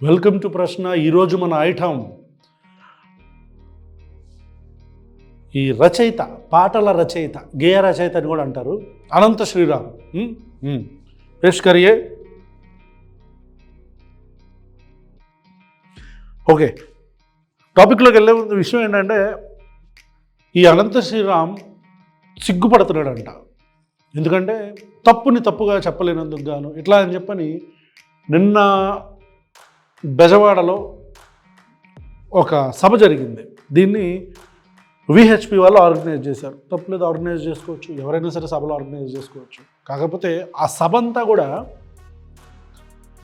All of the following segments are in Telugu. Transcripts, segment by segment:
వెల్కమ్ టు ప్రశ్న. ఈరోజు మన ఐటమ్ ఈ రచయిత, పాటల రచయిత, గేయ రచయిత అని కూడా అంటారు, అనంత శ్రీరామ్. పేష్ కరియే. ఓకే, టాపిక్లోకి వెళ్ళే ముందు విషయం ఏంటంటే, ఈ అనంత శ్రీరామ్ సిగ్గుపడుతున్నాడంట. ఎందుకంటే తప్పుని తప్పుగా చెప్పలేనందుకు గాను ఇట్లా అని చెప్పని నిన్న బెజవాడలో ఒక సభ జరిగింది. దీన్ని విహెచ్పి వాళ్ళు ఆర్గనైజ్ చేశారు. తప్పులేదు, ఆర్గనైజ్ చేసుకోవచ్చు, ఎవరైనా సరే సభలు ఆర్గనైజ్ చేసుకోవచ్చు. కాకపోతే ఆ సభ అంతా కూడా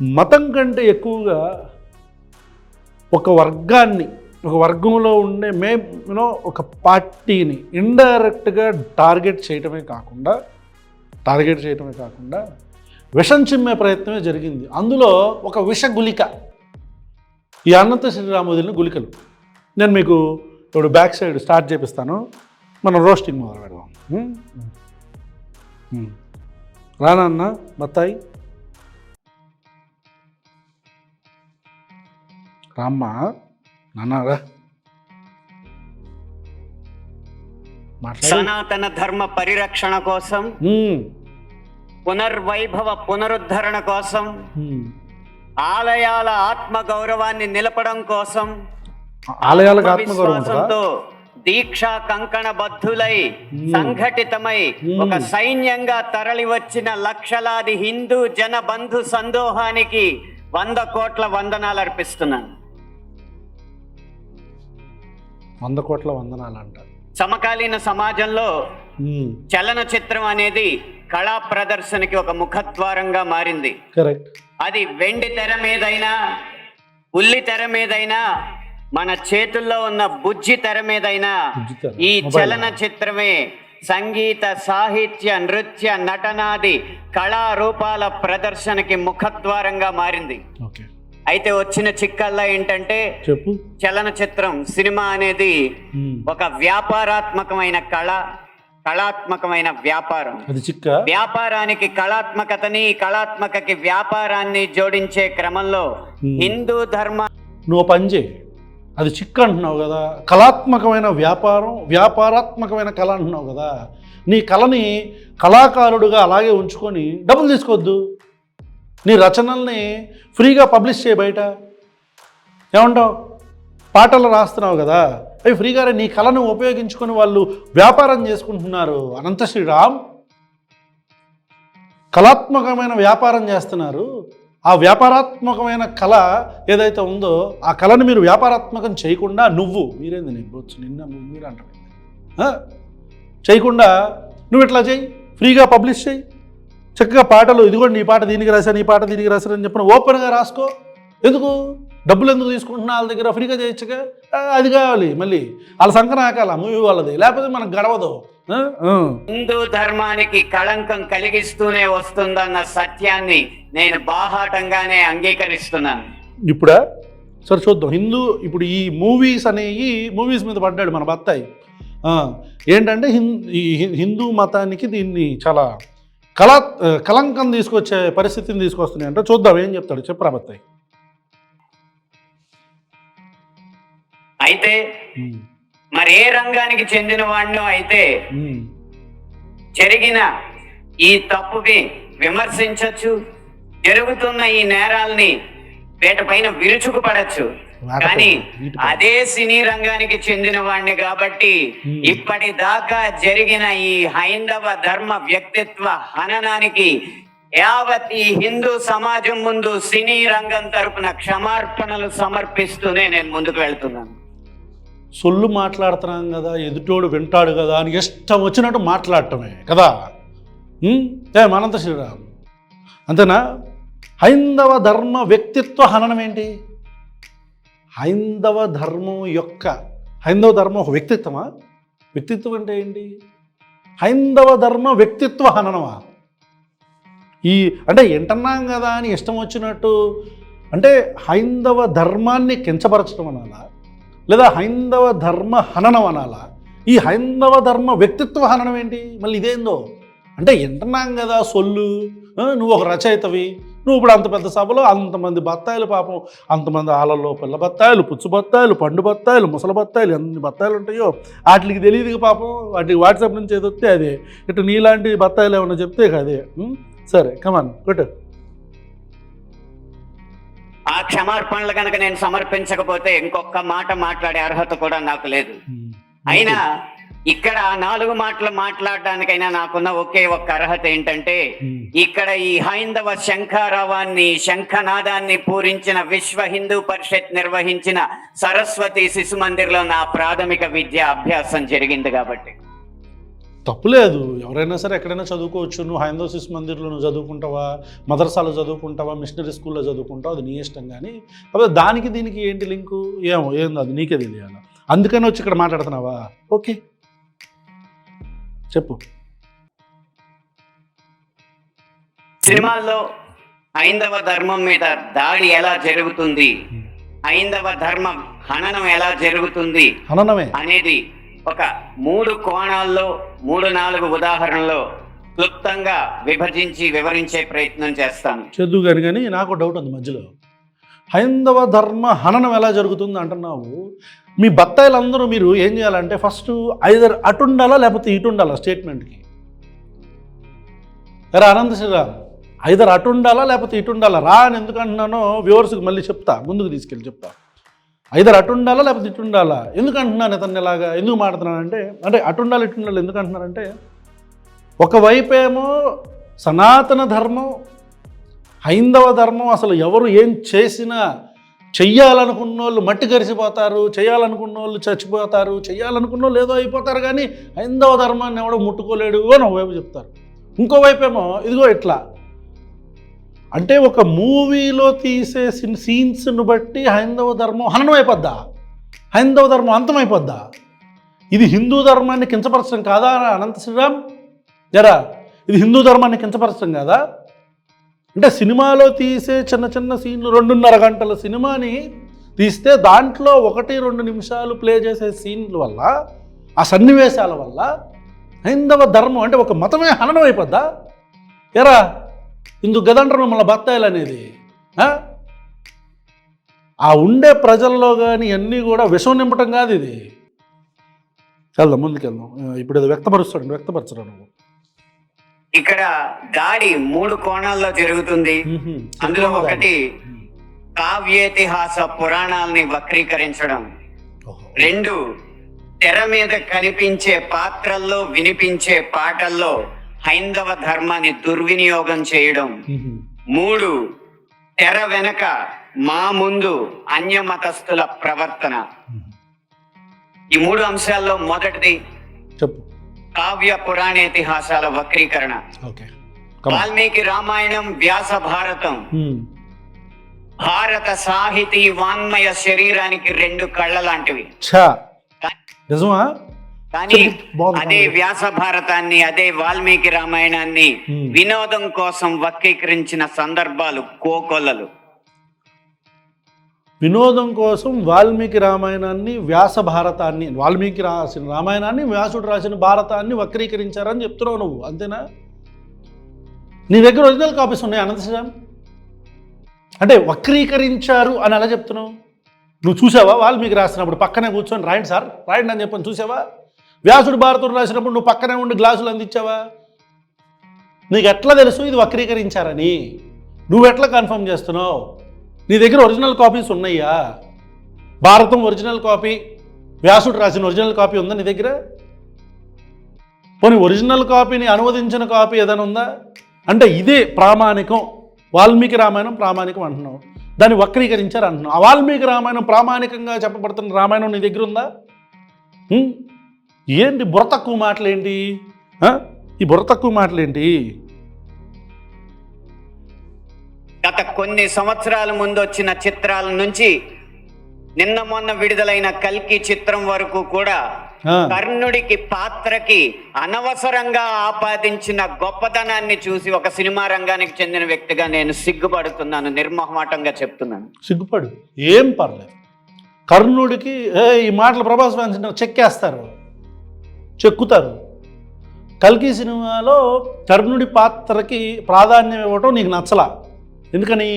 మతం కంటే ఎక్కువగా ఒక వర్గాన్ని, ఒక వర్గంలో ఉండే ఒక పార్టీని ఇండైరెక్ట్గా టార్గెట్ చేయటమే కాకుండా విషం చిమ్మే ప్రయత్నమే జరిగింది. అందులో ఒక విష గుళిక, ఈ అనంత శ్రీరామ్ వదిలిన గుళికలు. నేను మీకు ఇప్పుడు బ్యాక్ సైడ్ స్టార్ట్ చేపిస్తాను, మనం రోస్టింగ్ మొదలు పెడదాం. రానన్న బత్తాయి రామ్మా, నాన్నరా సనాతన ధర్మ పరిరక్షణ కోసం, పునర్వైభవ పునరుద్ధరణ కోసం, ఆలయాల ఆత్మ గౌరవాన్ని నిలపడం కోసం, ఆలయాలకు ఆత్మవిశ్వాసంతో దీక్షా కంకణ బద్ధులై సంఘటితమై ఒక సైన్యంగా తరలి వచ్చిన లక్షలాది హిందూ జన బంధు సందోహానికి 100 కోట్ల వందనాలు అర్పిస్తున్నాను. 100 కోట్ల వందనాలు అంట. సమకాలీన సమాజంలో చలనచిత్రం అనేది కళా ప్రదర్శనకి ఒక ముఖద్వారంగా మారింది. కరెక్ట్. అది వెండి తెర మీదైనా, ఉల్లి తెర మీదైనా, మన చేతుల్లో ఉన్న బుజ్జి తెర మీదైనా ఈ చలనచిత్రమే సంగీత, సాహిత్య, నృత్య, నటనాది కళారూపాల ప్రదర్శనకి ముఖద్వారంగా మారింది. అయితే వచ్చిన చిక్కల్లా ఏంటంటే, చలనచిత్రం, సినిమా అనేది ఒక వ్యాపారాత్మకమైన కళాత్మకమైన వ్యాపారం. వ్యాపారానికి కళాత్మకతని, కళాత్మకకి వ్యాపారాన్ని జోడించే క్రమంలో హిందూ ధర్మ, నువ్వు పని చేయి, అది చిక్క అంటున్నావు కదా, కళాత్మకమైన వ్యాపారం, వ్యాపారాత్మకమైన కళ అంటున్నావు కదా, నీ కళని కళాకారుడుగా అలాగే ఉంచుకొని డబ్బులు తీసుకోవద్దు. నీ రచనల్ని ఫ్రీగా పబ్లిష్ చేయి బయట. ఏమంటావు? పాటలు రాస్తున్నావు కదా, అవి ఫ్రీగానే నీ కళను ఉపయోగించుకొని వాళ్ళు వ్యాపారం చేసుకుంటున్నారు. అనంత శ్రీరామ్ కళాత్మకమైన వ్యాపారం చేస్తున్నారు. ఆ వ్యాపారాత్మకమైన కళ ఏదైతే ఉందో ఆ కళను మీరు వ్యాపారాత్మకం చేయకుండా, మీరేంది నివ్వచ్చు మీరు అంటారు చేయకుండా నువ్వు ఇట్లా చేయి, ఫ్రీగా పబ్లిష్ చేయి, చక్కగా పాటలు, ఇదిగోండి నీ పాట దీనికి రాశాను, నీ పాట దీనికి రాశాను అని చెప్పిన ఓపెన్గా రాసుకో. ఎందుకు డబ్బులు ఎందుకు తీసుకుంటున్నా? వాళ్ళ దగ్గర ఫ్రీగా చేయొచ్చుగా. అది కావాలి, మళ్ళీ వాళ్ళ సంకనాకాల మూవీ వాళ్ళది, లేకపోతే మనకు గడవదు. హిందూ ధర్మానికి కళంకం కలిగిస్తూనే వస్తుందన్న సత్యాన్ని నేను బాహాటంగానే అంగీకరిస్తున్నాను. ఇప్పుడా సరే చూద్దాం. ఇప్పుడు ఈ మూవీస్ మీద పడ్డాడు మన బత్తాయి. ఏంటంటే హిందూ మతానికి దీన్ని చాలా కళంకం తీసుకొచ్చే పరిస్థితిని తీసుకొస్తున్నాయి అంటే చూద్దాం ఏం చెప్తాడు. చెప్పరా బత్తాయి. అయితే మరి ఏ రంగానికి చెందిన వాడినో అయితే జరిగిన ఈ తప్పుకి విమర్శించవచ్చు, జరుగుతున్న ఈ నేరాల్ని వీటిపైన విరుచుకుపడచ్చు. కానీ అదే సినీ రంగానికి చెందిన వాడిని కాబట్టి ఇప్పటిదాకా జరిగిన ఈ హైందవ ధర్మ వ్యక్తిత్వ హననానికి యావత్ ఈ హిందూ సమాజం ముందు సినీ రంగం తరపున క్షమార్పణలు సమర్పిస్తూనే నేను ముందుకు వెళ్తున్నాను. సొల్లు మాట్లాడుతున్నాం కదా, ఎదుటోడు వింటాడు కదా అని ఇష్టం వచ్చినట్టు మాట్లాడటమే కదా అనంత శ్రీరామ్. అంతేనా? హైందవ ధర్మ వ్యక్తిత్వ హననం ఏంటి? హైందవ ధర్మం ఒక వ్యక్తిత్వమా? వ్యక్తిత్వం అంటే ఏంటి? హైందవ ధర్మ వ్యక్తిత్వ హననమా? అంటే ఎంటన్నాం కదా అని ఇష్టం వచ్చినట్టు అంటే హైందవ ధర్మాన్ని కించపరచడం అనాలా, లేదా హైందవ ధర్మ హననం అనాలా? ఈ హైందవ ధర్మ వ్యక్తిత్వ హననం ఏంటి? మళ్ళీ ఇదేందో అంటే ఎంటన్నాం కదా సొల్లు, నువ్వు ఒక రచయితవి, నువ్వు ఇప్పుడు అంత పెద్ద సభలో అంతమంది బత్తాయిలు పాపం, అంతమంది ఆలల్లో పిల్ల బత్తాయిలు, పుచ్చు బత్తాయిలు, పండు బత్తాయిలు, ముసలి బత్తాయిలు, ఎన్ని బత్తాయిలు ఉంటాయో వాటికి తెలియదు పాపం. వాటికి వాట్సాప్ నుంచి ఏది వస్తే అదే. ఇటు నీలాంటి బత్తాయిలు ఏమన్నా చెప్తే ఇక అదే. సరే కమాన్ కొట్టు. ఆ క్షమార్పణలు కనుక నేను సమర్పించకపోతే ఇంకొక మాట మాట్లాడే అర్హత కూడా నాకు లేదు. అయినా ఇక్కడ 4 మాటలు మాట్లాడడానికైనా నాకున్న ఒకే ఒక్క అర్హత ఏంటంటే, ఇక్కడ ఈ హైందవ శంఖారావాన్ని, శంఖనాదాన్ని పూరించిన విశ్వ హిందూ పరిషత్ నిర్వహించిన సరస్వతి శిశు మందిర్లో నా ప్రాథమిక విద్య అభ్యాసం జరిగింది కాబట్టి. తప్పులేదు, ఎవరైనా సరే ఎక్కడైనా చదువుకోవచ్చు. నువ్వు హైందవ శిశు మందిర్లో నువ్వు చదువుకుంటావా, మదర్సాలో చదువుకుంటావా, మిషనరీ స్కూల్లో చదువుకుంటావా, అది నీ ఇష్టం. కానీ కాకపోతే దానికి దీనికి ఏంటి లింకు ఏమో ఏందో అది నీకే తెలియాలి. అందుకని వచ్చి ఇక్కడ మాట్లాడుతున్నావా? ఓకే చెప్పు. సినిమాల్లో హైందవ ధర్మం మీద దాడి ఎలా జరుగుతుంది, హైందవ ధర్మ హననం ఎలా జరుగుతుంది హననమే అనేది ఒక 3 కోణాల్లో 3-4 ఉదాహరణలో క్లుప్తంగా విభజించి వివరించే ప్రయత్నం చేస్తాను. చదువు కానీ నాకు డౌట్ ఉంది మధ్యలో. హైందవ ధర్మ హననం ఎలా జరుగుతుంది అంటున్నావు. మీ బత్తాయిలందరూ మీరు ఏం చేయాలంటే ఫస్ట్ ఐదర్ అటుండాలా లేకపోతే ఇటుండాలా స్టేట్మెంట్కి. రా అనంత శ్రీరామ్, ఐదర్ అటుండాలా లేకపోతే ఇటుండాలా రా అని ఎందుకు అంటున్నానో వ్యూవర్స్కి మళ్ళీ చెప్తా, ముందుకు తీసుకెళ్ళి చెప్తా. ఐదర్ అటుండాలా లేకపోతే ఇటుండాలా ఎందుకు అంటున్నాను, ఇతన్ని ఎలాగా ఎందుకు మాట్లాడుతున్నానంటే, అంటే అటుండాలి ఇటుండాలి ఎందుకు అంటున్నానంటే, ఒకవైపేమో సనాతన ధర్మం, హైందవ ధర్మం అసలు ఎవరు ఏం చేసినా చెయ్యాలనుకున్న వాళ్ళు మట్టి కరిసిపోతారు, చేయాలనుకున్న వాళ్ళు చచ్చిపోతారు, చేయాలనుకున్న వాళ్ళు ఏదో అయిపోతారు, కానీ హైందవ ధర్మాన్ని ఎవడో ముట్టుకోలేడు అని ఒకవైపు చెప్తారు. ఇంకోవైపేమో ఇదిగో ఇట్లా అంటే ఒక మూవీలో తీసే సీన్స్ను బట్టి హైందవ ధర్మం హననం అయిపోద్దా, హైందవ ధర్మం అంతమైపోద్దా? ఇది హిందూ ధర్మాన్ని కించపరచడం కాదా అనంత శ్రీరామ్? జరా ఇది హిందూ ధర్మాన్ని కించపరచడం కాదా? అంటే సినిమాలో తీసే చిన్న చిన్న సీన్లు 2.5 గంటల సినిమాని తీస్తే దాంట్లో 1-2 నిమిషాలు ప్లే చేసే సీన్ల వల్ల, ఆ సన్నివేశాల వల్ల హైందవ ధర్మం అంటే ఒక మతమే హననం అయిపోద్దా? ఎరా ఇందుకు గదంటారు మిమ్మల్ని బత్తాయిలు అనేది. ఆ ఉండే ప్రజల్లో కానీ అన్నీ కూడా విషం నింపటం కాదు ఇది. వెళ్దాం ముందుకెళ్దాం. ఇప్పుడు ఇది వ్యక్తపరచడం నువ్వు. ఇక్కడ దాడి 3 కోణాల్లో జరుగుతుంది. అందులో ఒకటి కావ్యేతిహాస పురాణాలని వక్రీకరించడం, 2 తెర మీద కనిపించే పాత్రల్లో వినిపించే పాటల్లో హైందవ ధర్మాన్ని దుర్వినియోగం చేయడం, 3 తెర వెనక మా ముందు అన్యమతస్థుల ప్రవర్తన. ఈ 3 అంశాల్లో మొదటిది చెప్పు. కావ్య పురాణేతిహాసాల వక్రీకరణ. వాల్మీకి రామాయణం, వ్యాస భారతం భారత సాహితీ వాన్మయ శరీరానికి 2 కళ్ళ లాంటివి. కానీ అదే వ్యాస భారతాన్ని, అదే వాల్మీకి రామాయణాన్ని వినోదం కోసం వక్రీకరించిన సందర్భాలు కోకొల్లలు. వినోదం కోసం వాల్మీకి రామాయణాన్ని, వ్యాస భారతాన్ని, వాల్మీకి రాసిన రామాయణాన్ని, వ్యాసుడు రాసిన భారతాన్ని వక్రీకరించారని చెప్తున్నావు నువ్వు, అంతేనా? నీ దగ్గర ఒరిజినల్ కాపీస్ ఉన్నాయి అనంత శ్రీరామ్? అంటే వక్రీకరించారు అని ఎలా చెప్తున్నావు? నువ్వు చూసావా వాల్మీకి రాసినప్పుడు పక్కనే కూర్చొని రాయండి సార్ రాయండి అని చెప్పని చూసావా? వ్యాసుడు భారతుడు రాసినప్పుడు నువ్వు పక్కనే ఉండి గ్లాసులు అందించావా? నీకు ఎట్లా తెలుసు ఇది వక్రీకరించారని? నువ్వెట్లా కన్ఫర్మ్ చేస్తున్నావు? నీ దగ్గర ఒరిజినల్ కాపీస్ ఉన్నాయా? భారతం ఒరిజినల్ కాపీ, వ్యాసుడు రాసిన ఒరిజినల్ కాపీ ఉందా నీ దగ్గర? పోనీ ఒరిజినల్ కాపీని అనువదించిన కాపీ ఏదైనా ఉందా? అంటే ఇదే ప్రామాణికం, వాల్మీకి రామాయణం ప్రామాణికం అంటున్నావు, దాన్ని వక్రీకరించారు అంటున్నావు. ఆ వాల్మీకి రామాయణం ప్రామాణికంగా చెప్పబడుతున్న రామాయణం నీ దగ్గర ఉందా? ఏంటి బుర్ర తక్కువ మాటలేంటి? ఈ బుర్ర తక్కువ మాటలేంటి? గత కొన్ని సంవత్సరాల ముందు వచ్చిన చిత్రాల నుంచి నిన్న మొన్న విడుదలైన కల్కి చిత్రం వరకు కూడా కర్ణుడికి పాత్రకి అనవసరంగా ఆపాదించిన గొప్పతనాన్ని చూసి ఒక సినిమా రంగానికి చెందిన వ్యక్తిగా నేను సిగ్గుపడుతున్నాను, నిర్మోహమాటంగా చెప్తున్నాను. సిగ్గుపడు, ఏం పర్లేదు. కర్ణుడికి ఈ మాటలు ప్రభాస్ ఫ్యాన్స్ చెక్కేస్తారు, చెక్కుతారు. కల్కి సినిమాలో కర్ణుడి పాత్రకి ప్రాధాన్యం ఇవ్వటం నీకు నచ్చలా, ఎందుకని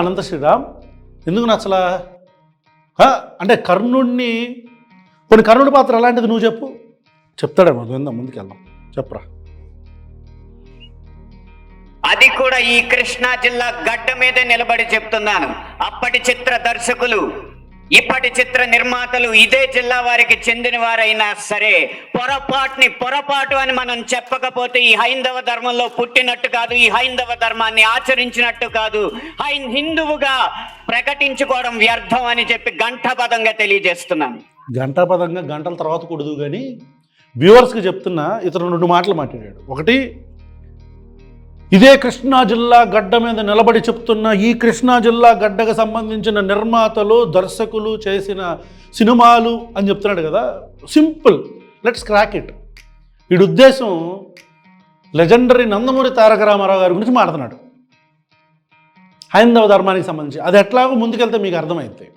అనంత శ్రీరామ్ ఎందుకు నచ్చలా? అంటే కర్ణుడిని కొన్ని కర్ణుడి పాత్ర అలాంటిది నువ్వు చెప్పు. చెప్తాడేమో, విందాం, ముందుకెళ్దాం, చెప్పరా. అది కూడా ఈ కృష్ణా జిల్లా గడ్డ మీదే నిలబడి చెప్తున్నాను. అప్పటి చిత్ర దర్శకులు, ఇప్పటి చిత్ర నిర్మాతలు ఇదే జిల్లా వారికి చెందిన వారైనా సరే పొరపాటు అని మనం చెప్పకపోతే ఈ హైందవ ధర్మంలో పుట్టినట్టు కాదు, ఈ హైందవ ధర్మాన్ని ఆచరించినట్టు కాదు, హిందువుగా ప్రకటించుకోవడం వ్యర్థం అని చెప్పి ఘంటాపదంగా తెలియజేస్తున్నాను. ఘంటాపదంగా గంటల తర్వాత కూడదు, కానీ వ్యూవర్స్కి చెప్తున్నా, ఇతను 2 మాటలు మాట్లాడాడు. ఒకటి, ఇదే కృష్ణా జిల్లా గడ్డ మీద నిలబడి చెప్తున్న ఈ కృష్ణా జిల్లా గడ్డకు సంబంధించిన నిర్మాతలు దర్శకులు చేసిన సినిమాలు అని చెప్తున్నాడు కదా. Simple, let's crack it. వీడి ఉద్దేశం లెజెండరీ నందమూరి తారక రామారావు గారి గురించి మాట్లాడుతున్నాడు, హైందవ ధర్మానికి సంబంధించి. అది ఎట్లాగో ముందుకెళ్తే మీకు అర్థమైంది.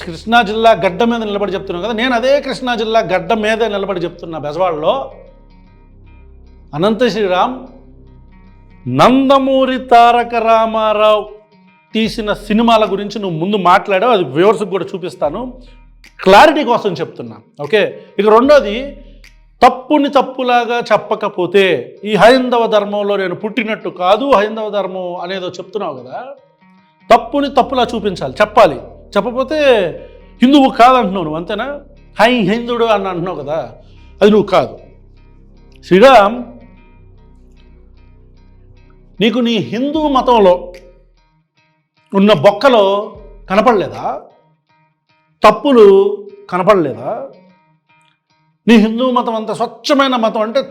కృష్ణా జిల్లా గడ్డ మీద నిలబడి చెప్తున్నాను కదా, నేను అదే కృష్ణా జిల్లా గడ్డ మీద నిలబడి చెప్తున్నా. బెజవాడలో అనంత శ్రీరామ్ నందమూరి తారక రామారావు తీసిన సినిమాల గురించి నువ్వు ముందు మాట్లాడావు, అది వ్యూవర్స్కి కూడా చూపిస్తాను, క్లారిటీ కోసం చెప్తున్నా. ఓకే, ఇక రెండోది, తప్పుని తప్పులాగా చెప్పకపోతే ఈ హైందవ ధర్మంలో నేను పుట్టినట్టు కాదు, హైందవ ధర్మం అనేదో చెప్తున్నావు కదా, తప్పుని తప్పులా చూపించాలి, చెప్పాలి. చెప్పకపోతే హిందువు కాదంటున్నావు నువ్వు, అంతేనా? హిందుడు అని అంటున్నావు కదా, అది నువ్వు కాదు. శ్రీరామ్, నీకు నీ హిందూ మతంలో ఉన్న బొక్కలో కనపడలేదా? తప్పులు కనపడలేదా? నీ హిందూ మతం అంత స్వచ్ఛమైన మతం, అంటే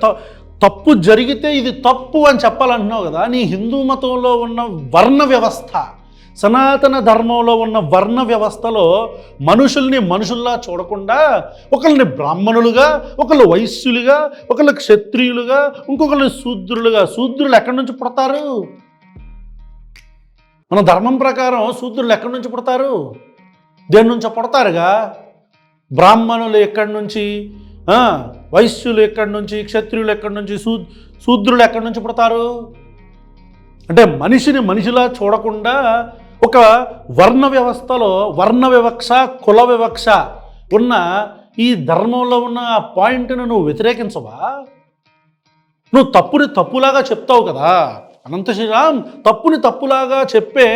తప్పు జరిగితే ఇది తప్పు అని చెప్పాలంటున్నావు కదా. నీ హిందూ మతంలో ఉన్న వర్ణ వ్యవస్థ, సనాతన ధర్మంలో ఉన్న వర్ణ వ్యవస్థలో మనుషుల్ని మనుషుల్లా చూడకుండా ఒకళ్ళని బ్రాహ్మణులుగా, ఒకళ్ళు వైశ్యులుగా, ఒకళ్ళు క్షత్రియులుగా, ఇంకొకళ్ళు శూద్రులుగా. శూద్రులు ఎక్కడి నుంచి పుడతారు? మన ధర్మం ప్రకారం శూద్రులు ఎక్కడి నుంచి పుడతారు? దేని నుంచో పుడతారుగా. బ్రాహ్మణులు ఎక్కడి నుంచి, వైశ్యులు ఎక్కడి నుంచి, క్షత్రియులు ఎక్కడి నుంచి, శూద్రులు ఎక్కడి నుంచి పుడతారు? అంటే మనిషిని మనిషిలా చూడకుండా ఒక వర్ణ వ్యవస్థలో వర్ణ వివక్ష, కుల వివక్ష ఉన్న ఈ ధర్మంలో ఉన్న ఆ పాయింట్ను నువ్వు వ్యతిరేకించవా? నువ్వు తప్పుని తప్పులాగా చెప్తావు కదా అనంత శ్రీరామ్. తప్పుని తప్పులాగా చెప్పే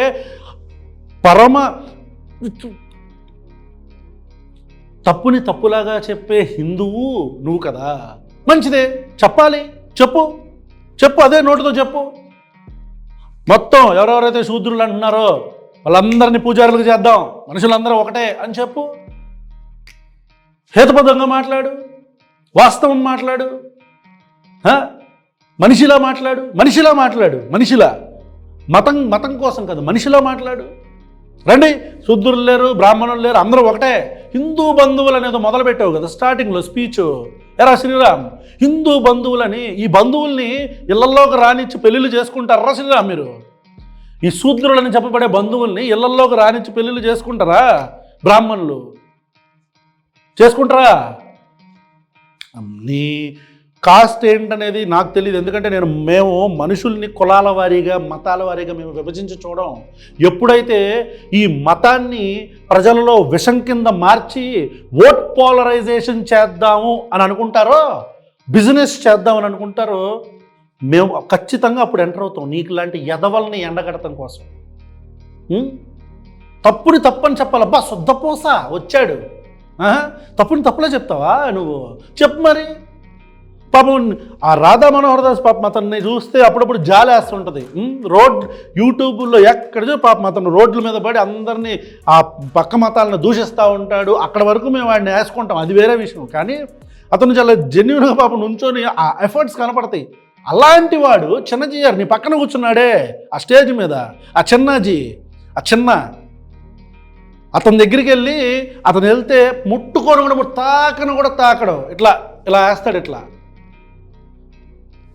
తప్పుని తప్పులాగా చెప్పే హిందువు నువ్వు కదా. మంచిదే, చెప్పాలి, చెప్పు, అదే నోటితో చెప్పు. మొత్తం ఎవరెవరైతే శూద్రులు అంటున్నారో వాళ్ళందరినీ పూజారులకు చేద్దాం, మనుషులందరూ ఒకటే అని చెప్పు. హేతుబద్ధంగా మాట్లాడు, వాస్తవం మాట్లాడు, మనిషిలా మాట్లాడు, మనిషిలా. మతం కోసం కదా, మనిషిలా మాట్లాడు. రండి, శూద్రులు లేరు, బ్రాహ్మణులు లేరు, అందరూ ఒకటే. హిందూ బంధువులు అనేది మొదలుపెట్టావు కదా స్టార్టింగ్లో స్పీచ్. ఎరా శ్రీరామ్, హిందూ బంధువులని, ఈ బంధువుల్ని ఇళ్లల్లోకి రానిచ్చి పెళ్ళిళ్ళు చేసుకుంటారా శ్రీరామ్? మీరు ఈ శూద్రులని చెప్పబడే బంధువుల్ని ఇళ్లల్లోకి రానిచ్చి పెళ్ళిళ్ళు చేసుకుంటారా? బ్రాహ్మణులు చేసుకుంటారా? నీ కాస్ట్ ఏంటనేది నాకు తెలియదు, ఎందుకంటే మేము మనుషుల్ని కులాల వారీగా, మతాల వారీగా మేము విభజించి చూడం. ఎప్పుడైతే ఈ మతాన్ని ప్రజలలో విషం కింద మార్చి ఓట్ పోలరైజేషన్ చేద్దాము అని అనుకుంటారో, బిజినెస్ చేద్దామని అనుకుంటారో, మేము ఖచ్చితంగా అప్పుడు ఎంటర్ అవుతాం నీకు లాంటి ఎదవల్ని ఎండగడటం కోసం. తప్పుని తప్పని చెప్పాలి. అబ్బా శుద్ధపోస వచ్చాడు, తప్పుని తప్పులే చెప్తావా నువ్వు? చెప్పు మరి. పాపం ఆ రాధా మనోహర్ దాస్ పాపం అతన్ని చూస్తే అప్పుడప్పుడు జాలేస్తుంటుంది. యూట్యూబ్లో ఎక్కడ పాపం అతను రోడ్ల మీద పడి అందరినీ ఆ పక్క మతాలను దూషిస్తూ ఉంటాడు. అక్కడ వరకు మేము వాడిని వేసుకుంటాం, అది వేరే విషయం. కానీ అతను చాలా జెన్యున్గా పాపం నుంచొని ఆ ఎఫర్ట్స్ కనపడతాయి. అలాంటి వాడు చిన్నజీ గారు నీ పక్కన కూర్చున్నాడే ఆ స్టేజ్ మీద, ఆ చిన్న అతని దగ్గరికి వెళ్ళి, అతను వెళ్తే ముట్టుకోను కూడా తాకడం, ఇట్లా వేస్తాడు. ఇట్లా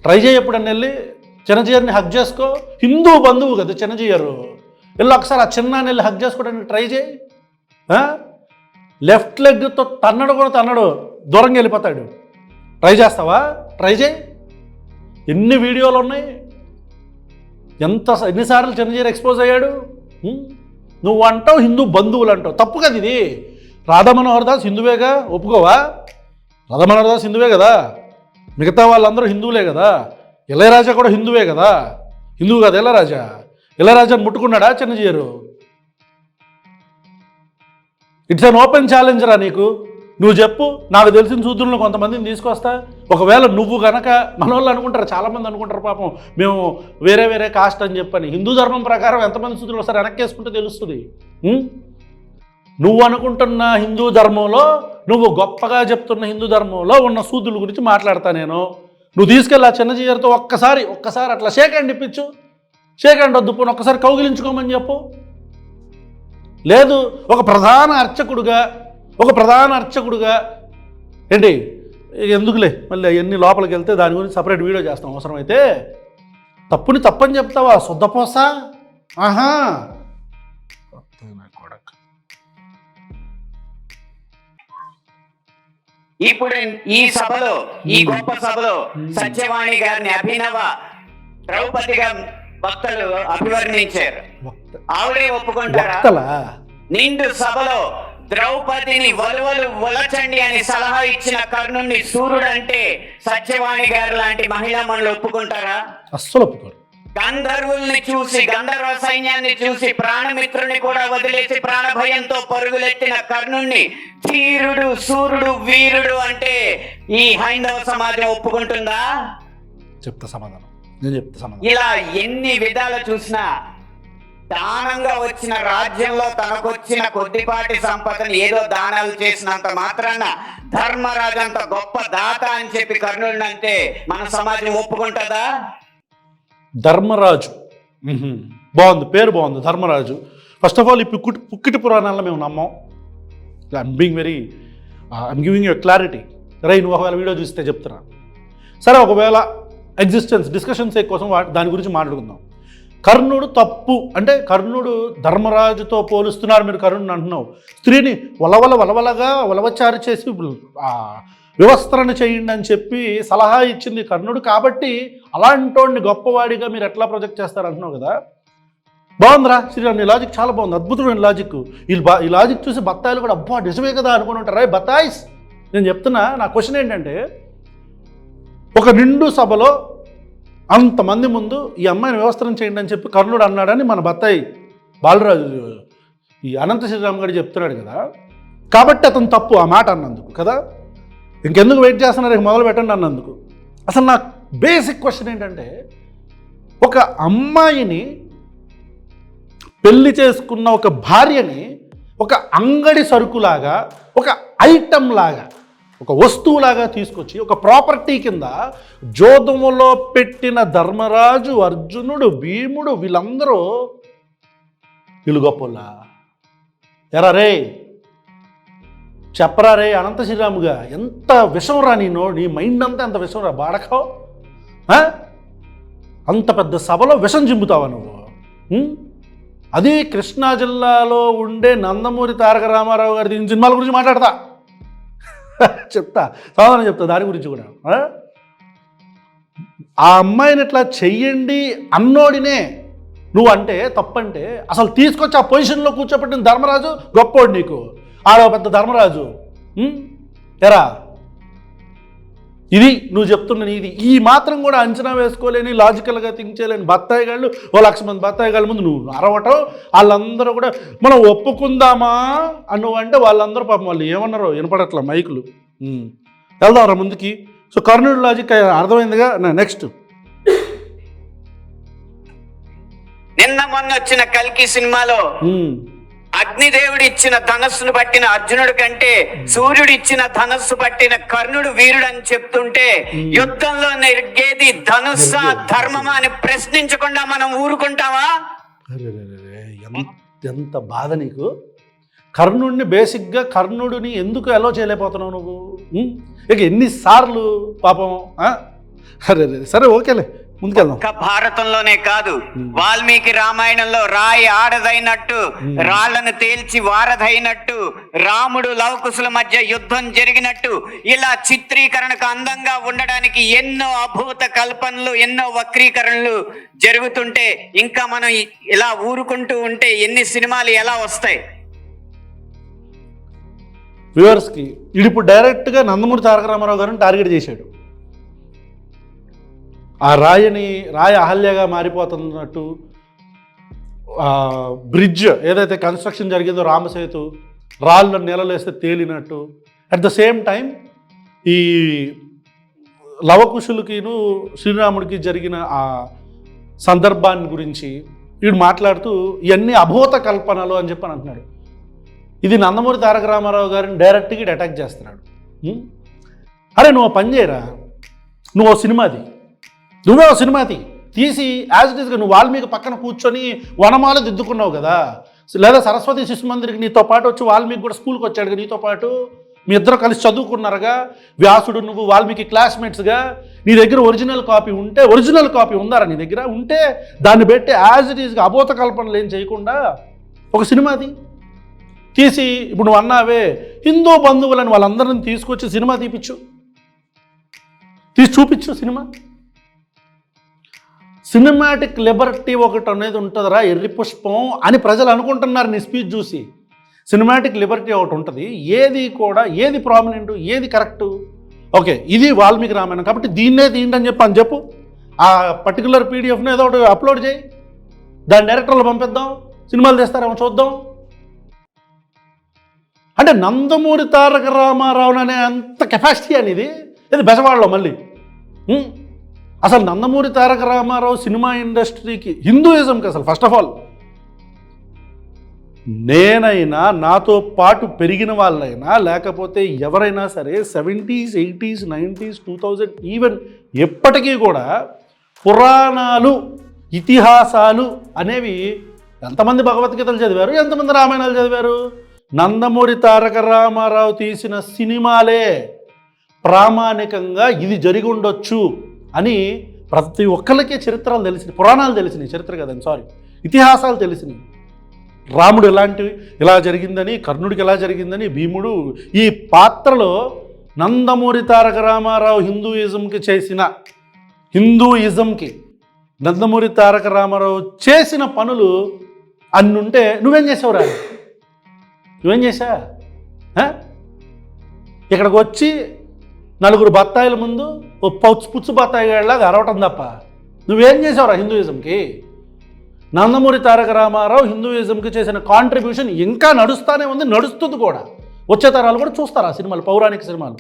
ట్రై చేయి ఎప్పుడన్నా వెళ్ళి చిన్నజీయర్ని హక్ చేసుకో. హిందూ బంధువు కదా చిన్నజీయరు, వెళ్ళి ఒకసారి ఆ చిన్నాన్ని వెళ్ళి హక్ చేసుకోవడానికి ట్రై చేయి. లెఫ్ట్ లెగ్తో తన్నడు, దూరంగా వెళ్ళిపోతాడు. ట్రై చేస్తావా? ట్రై చేయి. ఎన్ని వీడియోలు ఉన్నాయి. ఎన్నిసార్లు చిరంజీవి ఎక్స్పోజ్ అయ్యాడు? నువ్వు అంటావు హిందూ బంధువులు అంటావు, తప్పు కదా ఇది. రాధా మనోహర్ దాస్ హిందువేగా, ఒప్పుకోవా? రాధా మనోహర్ దాస్ హిందువే కదా, మిగతా వాళ్ళందరూ హిందువులే కదా, ఇళయరాజా కూడా హిందువే కదా, హిందువు కదా ఇళయరాజాని ముట్టుకున్నాడా Chiranjeevi? It's an open challenge రా నీకు. నువ్వు చెప్పు, నాకు తెలిసిన సూత్రులను కొంతమందిని తీసుకొస్తా. ఒకవేళ నువ్వు కనుక, మన వాళ్ళు అనుకుంటారు, చాలామంది అనుకుంటారు పాపం మేము వేరే వేరే కాస్ట్ అని చెప్పని. హిందూ ధర్మం ప్రకారం ఎంతమంది సూత్రులు వస్తారు వెనక్కేసుకుంటే తెలుస్తుంది. నువ్వు అనుకుంటున్న హిందూ ధర్మంలో, నువ్వు గొప్పగా చెప్తున్న హిందూ ధర్మంలో ఉన్న సూదుల గురించి మాట్లాడతా నేను. నువ్వు తీసుకెళ్ళి ఆ చిన్నజీయర్తో ఒక్కసారి అట్లా షేక్ హ్యాండ్ ఇప్పించు. షేక్ హ్యాండ్ వద్దు, పోను ఒక్కసారి కౌగిలించుకోమని చెప్పు. లేదు ఒక ప్రధాన అర్చకుడుగా ఏంటి ఎందుకులే మళ్ళీ అవన్నీ లోపలికి వెళ్తే దాని గురించి సపరేట్ వీడియో చేస్తాం అవసరమైతే. తప్పుని తప్పని చెప్తావా శుద్ధపోసా? ఆహా, ఇప్పుడు ఈ సభలో, ఈ గొప్ప సభలో సత్యవాణి గారిని అభినవ ద్రౌపదిగా భక్తులు అభివర్ణించారు. ఆవిడే ఒప్పుకుంటారా? నిండు సభలో ద్రౌపదిని వలచండి అని సలహా ఇచ్చిన కర్ణుని సూర్యుడు అంటే సత్యవాణి గారు లాంటి మహిళా మనులు ఒప్పుకుంటారా? అస్సలు ఒప్పుకోరు. గంధర్వుల్ని చూసి, గంధర్వ సైన్యాన్ని చూసి ప్రాణమిత్రుని కూడా వదిలేసి ప్రాణభయంతో పరుగులెత్తిన కర్ణుణ్ణి ధీరుడు, సూర్యుడు, వీరుడు అంటే ఈ హైందవ సమాజం ఒప్పుకుంటుందా? చెప్తా సమాధానం, నేను చెప్తా సమాధానం. ఇలా ఎన్ని విధాలు చూసినా దానంగా వచ్చిన రాజ్యంలో తనకొచ్చిన కొద్దిపాటి సంపదను ఏదో దానాలు చేసినంత మాత్రాన ధర్మరాజు అంత గొప్ప దాత అని చెప్పి కర్ణుడిని అంటే మన సమాజం ఒప్పుకుంటుందా? ధర్మరాజు బాగుంది, పేరు బాగుంది, ధర్మరాజు. ఫస్ట్ ఆఫ్ ఆల్ ఈ పుక్కిటి పురాణాల్లో మేము నమ్మం. I'm giving you clarity. నువ్వు ఒకవేళ వీడియో చూస్తే చెప్తున్నా. సరే, ఒకవేళ ఎగ్జిస్టెన్స్ డిస్కషన్స్ కోసం దాని గురించి మాట్లాడుకుందాం. కర్ణుడు తప్పు అంటే, కర్ణుడు ధర్మరాజుతో పోలుస్తున్నారు మీరు కర్ణుడిని అంటున్నావు. స్త్రీని వలవచారు చేసి వ్యవస్థరణ చేయండి అని చెప్పి సలహా ఇచ్చింది కర్ణుడు. కాబట్టి అలాంటి గొప్పవాడిగా మీరు ఎట్లా ప్రొజెక్ట్ చేస్తారు అంటున్నావు కదా. బాగుందిరా శ్రీరామ్, నీ లాజిక్ చాలా బాగుంది, అద్భుతమైన లాజిక్. ఈ లాజిక్ చూసి బత్తాయిలు కూడా అబ్బా నిజమే కదా అనుకుని ఉంటారా? బత్తాయిస్, నేను చెప్తున్నా. నా క్వశ్చన్ ఏంటంటే, ఒక నిండు సభలో అంతమంది ముందు ఈ అమ్మాయిని వ్యవస్థరం చేయండి అని చెప్పి కర్ణుడు అన్నాడని మన బత్తాయి బాలరాజు ఈ అనంత శ్రీరామ్ గారు చెప్తున్నాడు కదా. కాబట్టి అతను తప్పు ఆ మాట అన్నందుకు కదా. ఇంకెందుకు వెయిట్ చేస్తున్నారు, మొదలు పెట్టండి అన్నందుకు. అసలు నా బేసిక్ క్వశ్చన్ ఏంటంటే, ఒక అమ్మాయిని పెళ్లి చేసుకున్న ఒక భార్యని ఒక అంగడి సరుకులాగా, ఒక ఐటమ్ లాగా, ఒక వస్తువులాగా తీసుకొచ్చి ఒక ప్రాపర్టీ కింద జోదములో పెట్టిన ధర్మరాజు, అర్జునుడు, భీముడు వీళ్ళందరూ వీళ్ళు గొప్పలా. ఎరా రే, చెప్పరా రే అనంత శ్రీరాముగా, ఎంత విషం రా నీ మైండ్ అంతా ఎంత విషం రా బాడకావు. అంత పెద్ద సభలో విషం చింపుతావా నువ్వు? అది కృష్ణా జిల్లాలో ఉండే నందమూరి తారక రామారావు గారి సినిమాల గురించి మాట్లాడతా, చెప్తా, సమాధానం చెప్తా దాని గురించి కూడా. ఆ అమ్మాయిని ఇట్లా చెయ్యండి అన్నోడినే నువ్వు అంటే తప్పంటే, అసలు తీసుకొచ్చి ఆ పొజిషన్లో కూర్చోబెట్టిన ధర్మరాజు గొప్పోడు నీకు. ఆడో పెద్ద ధర్మరాజు. ఎరా, ఇది నువ్వు చెప్తున్న ఇది ఈ మాత్రం కూడా అంచనా వేసుకోలేని, లాజికల్గా థింక్ చేయలేని బత్తాయి గాళ్ళు, 1,00,000 మంది బత్తాయి గాళ్ళ ముందు నువ్వు అరవటం, వాళ్ళందరూ కూడా మనం ఒప్పుకుందామా అంటే వాళ్ళందరూ పాపం వాళ్ళు ఏమన్నారో వినపడట్లా మైకులు. వెళ్దాంరా ముందుకి. సో కర్ణుడి లాజిక్ అర్థమైందిగా. నెక్స్ట్, నిన్న మొన్న వచ్చిన కల్కి సినిమాలో అగ్నిదేవుడు ఇచ్చిన ధనస్సును పట్టిన అర్జునుడి కంటే సూర్యుడు ఇచ్చిన ధనస్సు పట్టిన కర్ణుడు వీరుడు అని చెప్తుంటే, యుద్ధంలో నెగ్గేది ధనుస్సా ధర్మమా అని ప్రశ్నించకుండా మనం ఊరుకుంటావా? ఎంత బాధ నీకు. కర్ణుడిని బేసిక్గా కర్ణుడిని ఎందుకు అలో చేయలేకపోతున్నావు నువ్వు? ఇక ఎన్నిసార్లు పాపం. సరే ఓకేలే, ముందుకెళ్దాం. ఒక్క భారతంలోనే కాదు, వాల్మీకి రామాయణంలో రాయి ఆడదైనట్టు, రాళ్లను తేల్చి వారధైనట్టు, రాముడు లవకుశుల మధ్య యుద్ధం జరిగినట్టు, ఇలా చిత్రీకరణకు అందంగా ఉండడానికి ఎన్నో అభూత కల్పనలు, ఎన్నో వక్రీకరణలు జరుగుతుంటే ఇంకా మనం ఇలా ఊరుకుంటూ ఉంటే ఎన్ని సినిమాలు ఎలా వస్తాయి? వ్యూవర్స్కి ఇప్పుడు డైరెక్ట్గా నందమూరి తారక రామారావు గారిని టార్గెట్ చేశాడు. ఆ రాయి అహల్యగా మారిపోతున్నట్టు, బ్రిడ్జ్ ఏదైతే కన్స్ట్రక్షన్ జరిగిందో రామసేతు, రాళ్ళు నెలలేస్తే తేలినట్టు, అట్ ద సేమ్ టైం ఈ లవకుశులకిను శ్రీరాముడికి జరిగిన ఆ సందర్భాన్ని గురించి వీడు మాట్లాడుతూ ఇవన్నీ అభూత కల్పనలు అని చెప్పని అంటున్నాడు. ఇది నందమూరి తారక రామారావు గారిని డైరెక్ట్గా అటాక్ చేస్తున్నాడు. అరే నువ్వు పని చేయరా, నువ్వు నువ్వే సినిమాది తీసి యాజ్ ఇట్ ఈస్గా నువ్వు వాల్మీకి పక్కన కూర్చొని వనమాల దిద్దుకున్నావు కదా, లేదా సరస్వతి శిశు మందిరికి నీతో పాటు వచ్చి వాల్మీకి కూడా స్కూల్కి వచ్చాడుగా నీతో పాటు, మీ ఇద్దరు కలిసి చదువుకున్నారుగా, వ్యాసుడు నువ్వు వాల్మీకి క్లాస్మేట్స్గా, నీ దగ్గర ఒరిజినల్ కాపీ ఉందారా నీ దగ్గర ఉంటే దాన్ని పెట్టి యాజ్ ఇట్ ఈస్గా అబోధ కల్పనలు ఏం చేయకుండా ఒక సినిమాది తీసి, ఇప్పుడు నువ్వు అన్నావే హిందూ బంధువులను వాళ్ళందరిని తీసుకొచ్చి సినిమా తీసి చూపించు. సినిమాటిక్ లిబర్టీ ఒకటి అనేది ఉంటుందిరా ఎర్రి పుష్పం అని ప్రజలు అనుకుంటున్నారు నీ స్పీచ్ చూసి. సినిమాటిక్ లిబర్టీ ఒకటి ఉంటుంది, ఏది ప్రామినెంట్, ఏది కరెక్టు. ఓకే, ఇది వాల్మీకి రామాయణం కాబట్టి దీన్నే తీయండి అని చెప్పు. ఆ పర్టికులర్ పీడిఎఫ్ను ఏదో ఒకటి అప్లోడ్ చేయి, దాని డైరెక్టర్లు పంపిద్దాం, సినిమాలు తీస్తారేమో చూద్దాం. అంటే నందమూరి తారక రామారావు అనే అంత కెపాసిటీ అనేది ఇది బెజవాడలో మళ్ళీ. అసలు నందమూరి తారక రామారావు సినిమా ఇండస్ట్రీకి, హిందూయిజంకి అసలు ఫస్ట్ ఆఫ్ ఆల్ నేనైనా, నాతో పాటు పెరిగిన వాళ్ళైనా, లేకపోతే ఎవరైనా సరే 70s, 80s, 90s, 2000 ఈవెన్ ఎప్పటికీ కూడా పురాణాలు, ఇతిహాసాలు అనేవి ఎంతమంది భగవద్గీతలు చదివారు, ఎంతమంది రామాయణాలు చదివారు? నందమూరి తారక రామారావు తీసిన సినిమాలే ప్రామాణికంగా ఇది జరిగి ఉండొచ్చు అని ప్రతి ఒక్కరికే చరిత్రలు తెలిసినాయి, పురాణాలు తెలిసినాయి, చరిత్ర కదండి సారీ ఇతిహాసాలు తెలిసినాయి. రాముడు ఇలా జరిగిందని, కర్ణుడికి ఎలా జరిగిందని, భీముడు, ఈ పాత్రలో నందమూరి తారక రామారావు హిందూయిజంకి నందమూరి తారక రామారావు చేసిన పనులు అన్నుంటే నువ్వేం చేసావురా? నువ్వేం చేశా? ఇక్కడికి వచ్చి నలుగురు బత్తాయిల ముందు ఓ పుచ్చు బత్తాయిలాగా అరవటం తప్ప నువ్వేం చేసావురా హిందూయిజంకి? నందమూరి తారక రామారావు హిందూయిజంకి చేసిన కాంట్రిబ్యూషన్ ఇంకా నడుస్తూనే ఉంది, నడుస్తుంది కూడా. వచ్చే తరాలు కూడా చూస్తారు ఆ సినిమాలు, పౌరాణిక సినిమాలు.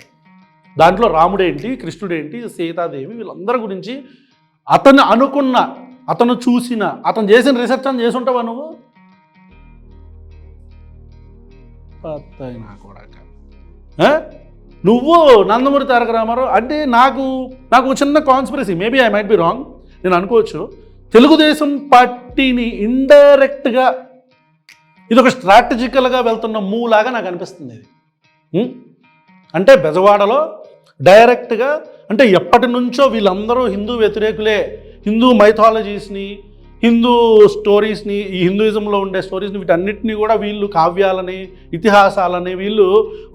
దాంట్లో రాముడేంటి, కృష్ణుడేంటి, సీతాదేవి, వీళ్ళందరి గురించి అతను అనుకున్న, అతను చూసిన, అతను చేసిన రీసెర్చ్ అని చేసి ఉంటావా నువ్వు? నువ్వు నందమూరి తారక రామారావు అంటే నాకు చిన్న conspiracy, maybe I might be wrong, నేను అనుకోవచ్చు, తెలుగుదేశం పార్టీని ఇండైరెక్ట్గా ఇది ఒక స్ట్రాటజికల్గా వెళ్తున్న మూవ్ లాగా నాకు అనిపిస్తుంది ఇది. అంటే బెజవాడలో డైరెక్ట్గా, అంటే ఎప్పటి నుంచో వీళ్ళందరూ హిందూ వ్యతిరేకులే, హిందూ మైథాలజీస్ని, హిందూ స్టోరీస్ని, ఈ హిందూయిజంలో ఉండే స్టోరీస్ని, వీటన్నిటినీ కూడా వీళ్ళు కావ్యాలని, ఇతిహాసాలని వీళ్ళు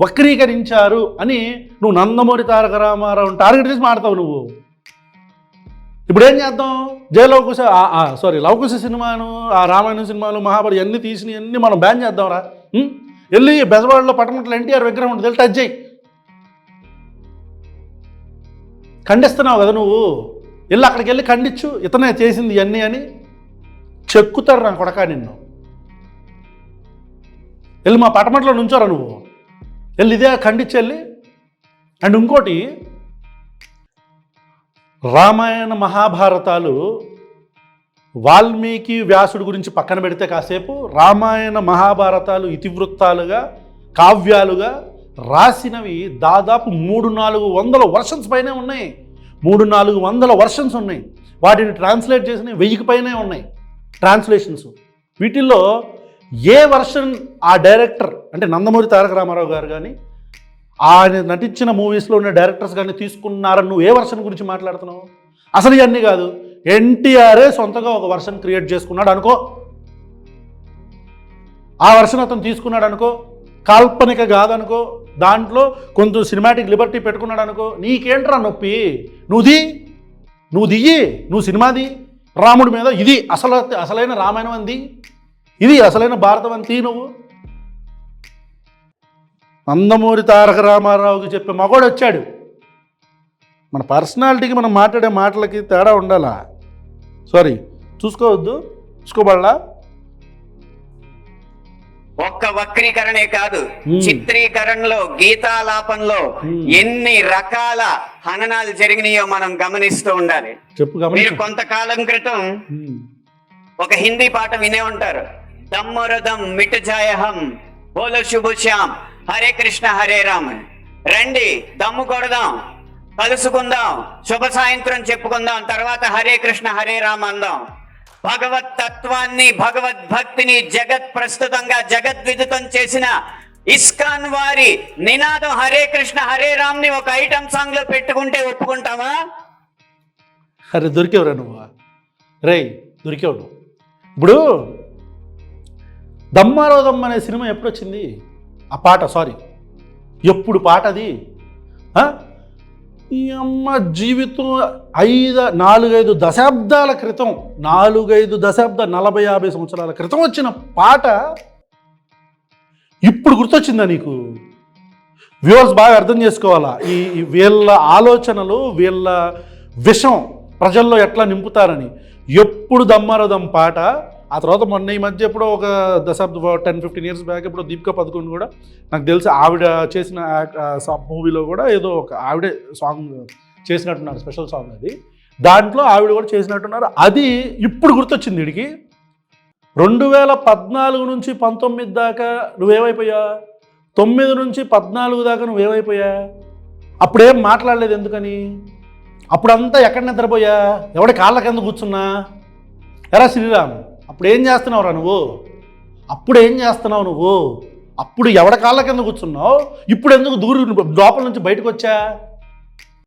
వక్రీకరించారు అని నువ్వు నందమూరి తారక రామారావుని టార్గెట్ చేసి మాడతావు నువ్వు. ఇప్పుడు ఏం చేద్దాం? లవకుశ సినిమాను, ఆ రామాయణం సినిమాలు, మహాభారతం అన్నీ తీసినవి అన్నీ మనం బ్యాన్ చేద్దాంరా. వెళ్ళి బెజవాడలో పట్టమట్ల ఎన్టీఆర్ విగ్రహం ఉంటుంది, వెళ్ళి టచ్ చేయి. ఖండిస్తున్నావు కదా నువ్వు, వెళ్ళి అక్కడికి వెళ్ళి ఖండించు, ఇతనే చేసింది ఇవన్నీ అని. చెక్కుతారు నా కొడక నిన్ను. వెళ్ళి మా పట్టమట్లో నుంచోరా నువ్వు, వెళ్ళి ఇదే ఖండించి వెళ్ళి. అండ్ ఇంకోటి, రామాయణ మహాభారతాలు వాల్మీకి వ్యాసుడు గురించి పక్కన పెడితే కాసేపు, రామాయణ మహాభారతాలు ఇతివృత్తాలుగా, కావ్యాలుగా రాసినవి దాదాపు 300-400 వర్షన్స్ పైనే ఉన్నాయి. 300-400 వర్షన్స్ ఉన్నాయి. వాటిని ట్రాన్స్లేట్ చేసినవి 1000 పైనే ఉన్నాయి ట్రాన్స్లేషన్స్. వీటిల్లో ఏ వర్షన్ ఆ డైరెక్టర్, అంటే నందమూరి తారక రామారావు గారు కానీ, ఆయన నటించిన మూవీస్లో ఉన్న డైరెక్టర్స్ కానీ తీసుకున్నారని నువ్వు ఏ వర్షన్ గురించి మాట్లాడుతున్నావు? అసలు ఇవన్నీ కాదు, ఎన్టీఆరే సొంతగా ఒక వర్షన్ క్రియేట్ చేసుకున్నాడు అనుకో, ఆ వర్షన్ అతను తీసుకున్నాడు అనుకో, కాల్పనిక కాదనుకో, దాంట్లో కొంచెం సినిమాటిక్ లిబర్టీ పెట్టుకున్నాడు అనుకో, నీకేంట్రా నొప్పి? నువ్వు దియ్యి, నువ్వు సినిమాది రాముడి మీద, ఇది అసలైన రామాయణం అంది, ఇది అసలైన భారతం అంతి. నువ్వు నందమూరి తారక రామారావుకి చెప్పే మగోడు వచ్చాడు. మన పర్సనాలిటీకి మనం మాట్లాడే మాటలకి తేడా ఉండాలా? సారీ, చూసుకోబడలా. ఒక్క వక్రీకరణే కాదు, చిత్రీకరణలో, గీతాలాపంలో ఎన్ని రకాల హననాలు జరిగినాయో మనం గమనిస్తూ ఉండాలి. మీరు కొంతకాలం క్రితం ఒక హిందీ పాట వినే ఉంటారు, దమ్మరదం మిట్ జాయ హమ్ బోలో శుభ శ్యామ్ హరే కృష్ణ హరే రామ్. రండి దమ్ము కొడదాం, కలుసుకుందాం, శుభ సాయంత్రం చెప్పుకుందాం, తర్వాత హరే కృష్ణ హరే రామ్ అందాం. భగవత్ తత్వాన్ని, భగవద్భక్తిని ప్రస్తుతంగా జగద్విదితం చేసిన ఇస్కాన్ వారి నినాదం హరే కృష్ణ హరే రామ్ ని ఒక ఐటమ్ సాంగ్ లో పెట్టుకుంటే ఒప్పుకుంటామా? అరే దొరికేవరా నువ్వు, దొరికేవు నువ్వు. ఇప్పుడు దమ్మారోదమ్మ అనే సినిమా ఎప్పుడు వచ్చింది? ఆ పాట ఎప్పుడు పాట అది? ఈ అమ్మ జీవితం 4-5 దశాబ్దాల క్రితం, 40-50 సంవత్సరాల క్రితం వచ్చిన పాట ఇప్పుడు గుర్తొచ్చిందా నీకు? వ్యూవర్స్ బాగా అర్థం చేసుకోవాలా. ఈ వీళ్ళ ఆలోచనలు, వీళ్ళ విషం ప్రజల్లో ఎట్లా నింపుతారని. ఎప్పుడు దమ్మారదం పాట, ఆ తర్వాత మొన్న ఈ మధ్య ఎప్పుడో ఒక దశాబ్దం 10-15 years బ్యాక్ ఎప్పుడో దీపికా పదుకొన్ కూడా, నాకు తెలిసి ఆవిడ చేసిన మూవీలో కూడా ఏదో ఒక ఆవిడే సాంగ్ చేసినట్టున్నారు, స్పెషల్ సాంగ్ అది. దాంట్లో ఆవిడ కూడా చేసినట్టున్నారు. అది ఇప్పుడు గుర్తొచ్చింది వీడికి. 2014 నుంచి 19 దాకా నువ్వేమైపోయా? 9 నుంచి 14 దాకా నువ్వేమైపోయా? అప్పుడేం మాట్లాడలేదు. ఎందుకని? అప్పుడంతా ఎక్కడ నిద్రపోయా? ఎవడి కాళ్ళ కింద కూర్చున్నా? ఎరా శ్రీరామ్, అప్పుడు ఏం చేస్తున్నావురా నువ్వు? అప్పుడు ఎవడ కాళ్ళ కింద కూర్చున్నావు? ఇప్పుడు ఎందుకు లోపల నుంచి బయటకు వచ్చా?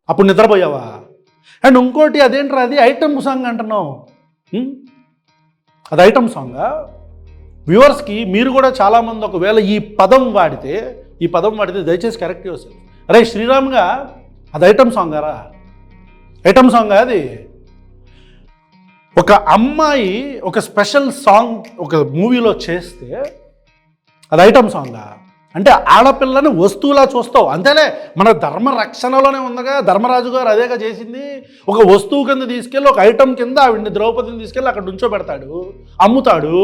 అప్పుడు నిద్రపోయావా? అండ్ ఇంకోటి, అదేంట్రా అది ఐటమ్ సాంగ్ అంటున్నావు? అది ఐటమ్ సాంగా? వ్యూవర్స్కి మీరు కూడా చాలామంది ఒకవేళ ఈ పదం వాడితే దయచేసి కరెక్ట్ చేస్తారు. అరే శ్రీరామ్గా అది ఐటమ్ సాంగారా? ఐటమ్ సాంగా అది? ఒక అమ్మాయి ఒక స్పెషల్ సాంగ్ ఒక మూవీలో చేస్తే అది ఐటమ్ సాంగా? అంటే ఆడపిల్లని వస్తువులా చూస్తావు అంతేలే. మన ధర్మ రక్షణలోనే ఉందగా, ధర్మరాజు గారు అదేగా చేసింది. ఒక వస్తువు కింద తీసుకెళ్ళి, ఒక ఐటమ్ కింద ఆవిడ్ని, ద్రౌపదిని తీసుకెళ్ళి అక్కడ నుంచో పెడతాడు, అమ్ముతాడు,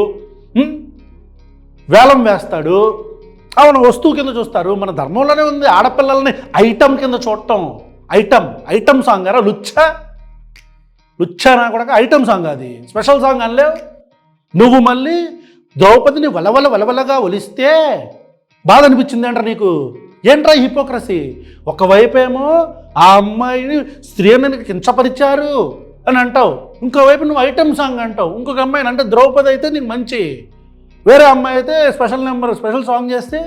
వేలం వేస్తాడు. అవును, వస్తువు కింద చూస్తారు. మన ధర్మంలోనే ఉంది ఆడపిల్లల్ని ఐటమ్ కింద చూడటం. ఐటమ్ సాంగ్ గారా? లుచ్చా నా కూడా ఐటమ్ సాంగ్ అది, స్పెషల్ సాంగ్ అనలేవు నువ్వు. మళ్ళీ ద్రౌపదిని వలవలగా ఒలిస్తే బాధ అనిపించింది అంటారు నీకు. ఏంట్రా హిపోక్రసీ? ఒకవైపేమో ఆ అమ్మాయిని స్త్రీని కించపరిచారు అని అంటావు, ఇంకోవైపు నువ్వు ఐటమ్ సాంగ్ అంటావు. ఇంకొక అమ్మాయిని అంటే ద్రౌపది అయితే నీకు మంచి, వేరే అమ్మాయి అయితే స్పెషల్ సాంగ్ చేస్తే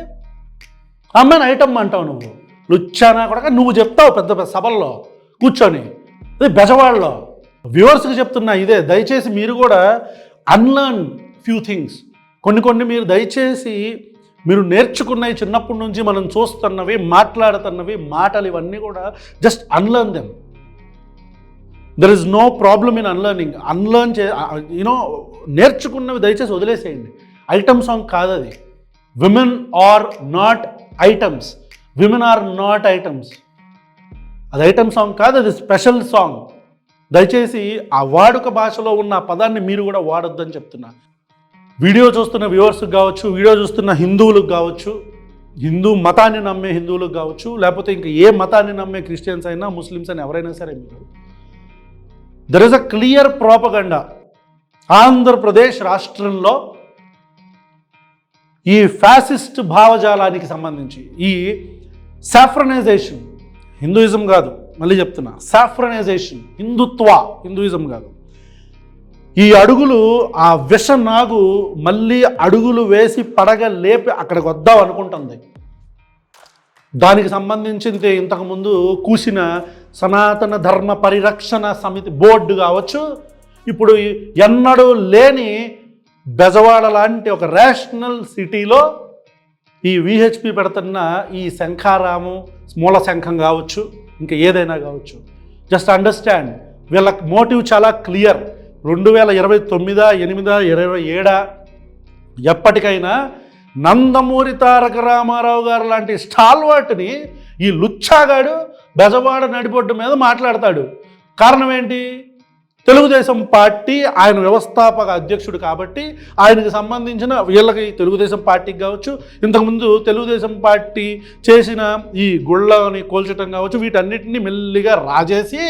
ఆ అమ్మాయిని ఐటమ్ అంటావు నువ్వు. లుచ్చానా కూడా నువ్వు చెప్తావు పెద్ద సభల్లో కూర్చొని, అది బెజవాడలో. వ్యూవర్స్కి చెప్తున్నా ఇదే, దయచేసి మీరు కూడా అన్లర్న్ ఫ్యూ థింగ్స్. కొన్ని మీరు దయచేసి మీరు నేర్చుకున్నవి, చిన్నప్పటి నుంచి మనం చూస్తున్నవి, మాట్లాడుతున్నవి మాటలు, ఇవన్నీ కూడా just unlearn them. There is no problem in unlearning. నేర్చుకున్నవి దయచేసి వదిలేసేయండి. ఐటమ్ సాంగ్ కాదు అది. Women are not items. Women are not items. అది ఐటమ్ సాంగ్ కాదు, అది స్పెషల్ సాంగ్. దయచేసి ఆ వాడుక భాషలో ఉన్న ఆ పదాన్ని మీరు కూడా వాడొద్దని చెప్తున్నా. వీడియో చూస్తున్న వ్యూవర్స్కి కావచ్చు, వీడియో చూస్తున్న హిందువులకు కావచ్చు, హిందూ మతాన్ని నమ్మే హిందువులకు కావచ్చు, లేకపోతే ఇంకా ఏ మతాన్ని నమ్మే క్రిస్టియన్స్ అయినా, ముస్లిమ్స్ అయినా, ఎవరైనా సరే, మీరు there is a clear propaganda. Andhra Pradesh రాష్ట్రంలో ఈ ఫ్యాసిస్ట్ భావజాలానికి సంబంధించి ఈ సాఫ్రనైజేషన్, హిందూయిజం కాదు, మళ్ళీ చెప్తున్నా, సాఫ్రనైజేషన్, హిందూయిజం కాదు. ఈ అడుగులు, ఆ విష నాగు మళ్ళీ అడుగులు వేసి పడగ లేపి అక్కడికి వద్దాం అనుకుంటుంది. దానికి సంబంధించి ఇంతకుముందు కూసిన సనాతన ధర్మ పరిరక్షణ సమితి బోర్డు కావచ్చు, ఇప్పుడు ఎన్నడూ లేని బెజవాడ లాంటి ఒక రేషనల్ సిటీలో ఈ విహెచ్పి పెడుతున్న ఈ శంఖారాము మూల శంఖం కావచ్చు, ఇంకా ఏదైనా కావచ్చు, జస్ట్ అండర్స్టాండ్ వీళ్ళ మోటివ్ చాలా క్లియర్. 2029, 8, 27 ఎప్పటికైనా నందమూరి తారక రామారావు గారు లాంటి స్టాల్వర్ట్ని ఈ లుచ్చాగాడు బెజవాడ నడిబొడ్డు మీద మాట్లాడతాడు. కారణం ఏంటి? తెలుగుదేశం పార్టీ ఆయన వ్యవస్థాపక అధ్యక్షుడు కాబట్టి ఆయనకు సంబంధించిన వీళ్ళకి తెలుగుదేశం పార్టీకి కావచ్చు, ఇంతకుముందు తెలుగుదేశం పార్టీ చేసిన ఈ గుళ్ళని కూల్చడం కావచ్చు, వీటన్నిటిని మెల్లిగా రాజేసి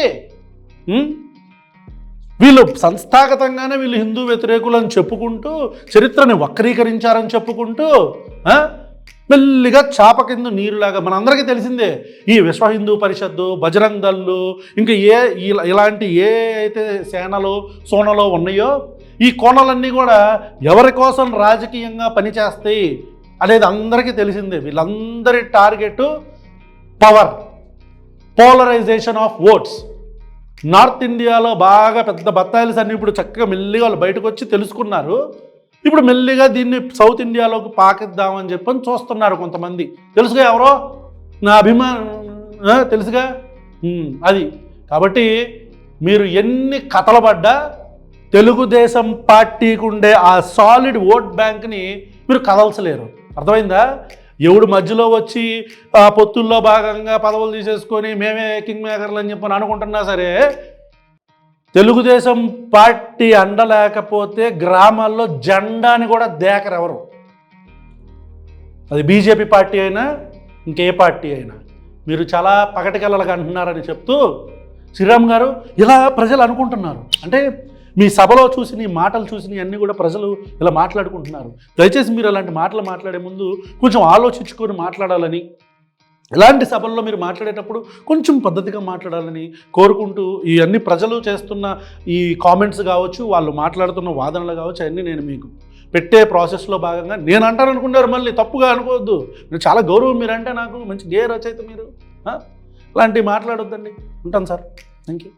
వీళ్ళు సంస్థాగతంగానే వీళ్ళు హిందూ వ్యతిరేకులని చెప్పుకుంటూ చరిత్రని వక్రీకరించారని చెప్పుకుంటూ మెల్లిగా చాప కింద నీరులాగా మనందరికీ తెలిసిందే. ఈ విశ్వ హిందూ పరిషత్తు, బజరంగ్ దళ్ళు, ఇంకా ఇలాంటి ఏ అయితే సేనలు సోనలో ఉన్నాయో ఈ కోణలన్నీ కూడా ఎవరి కోసం రాజకీయంగా పనిచేస్తాయి అనేది అందరికీ తెలిసిందే. వీళ్ళందరి target power, polarisation of votes. North ఇండియాలో బాగా పెద్ద బత్తాయిలు అన్నీ ఇప్పుడు చక్కగా మెల్లిగా వాళ్ళు బయటకు వచ్చి తెలుసుకున్నారు. ఇప్పుడు మెల్లిగా దీన్ని సౌత్ ఇండియాలోకి పాకిద్దామని చెప్పని చూస్తున్నారు కొంతమంది. తెలుసుగా ఎవరో నా అభిమానం తెలుసుగా అది. కాబట్టి మీరు ఎన్ని కథలు పడ్డా తెలుగుదేశం పార్టీకి ఉండే ఆ సాలిడ్ ఓట్ బ్యాంక్ని మీరు కదల్చలేరు. అర్థమైందా? ఎవడు మధ్యలో వచ్చి ఆ పొత్తుల్లో భాగంగా పదవులు తీసేసుకొని మేమే కింగ్ మేకర్లు అని చెప్పని అనుకుంటున్నా సరే, తెలుగుదేశం పార్టీ అండలేకపోతే గ్రామాల్లో జెండాని కూడా దేకరు ఎవరు. అది బీజేపీ పార్టీ అయినా ఇంకే పార్టీ అయినా. మీరు చాలా పగటికెళ్ళలుగా అంటున్నారని చెప్తూ శ్రీరామ్ గారు ఇలా ప్రజలు అనుకుంటున్నారు. అంటే మీ సభలో చూసి నీ మాటలు చూసి అన్నీ కూడా ప్రజలు ఇలా మాట్లాడుకుంటున్నారు. దయచేసి మీరు అలాంటి మాటలు మాట్లాడే ముందు కొంచెం ఆలోచించుకొని మాట్లాడాలని, ఇలాంటి సభల్లో మీరు మాట్లాడేటప్పుడు కొంచెం పద్ధతిగా మాట్లాడాలని కోరుకుంటూ, ఈ అన్ని ప్రజలు చేస్తున్న ఈ కామెంట్స్ కావచ్చు, వాళ్ళు మాట్లాడుతున్న వాదనలు కావచ్చు, అవన్నీ నేను మీకు పెట్టే ప్రాసెస్లో భాగంగా నేను అంటాను అనుకున్నారు. మళ్ళీ తప్పుగా అనుకోవద్దు. నేను చాలా గౌరవం మీరంటే, నాకు మంచి గేయ రచయిత మీరు. ఇలాంటివి మాట్లాడొద్దండి. ఉంటాను సార్. Thank you.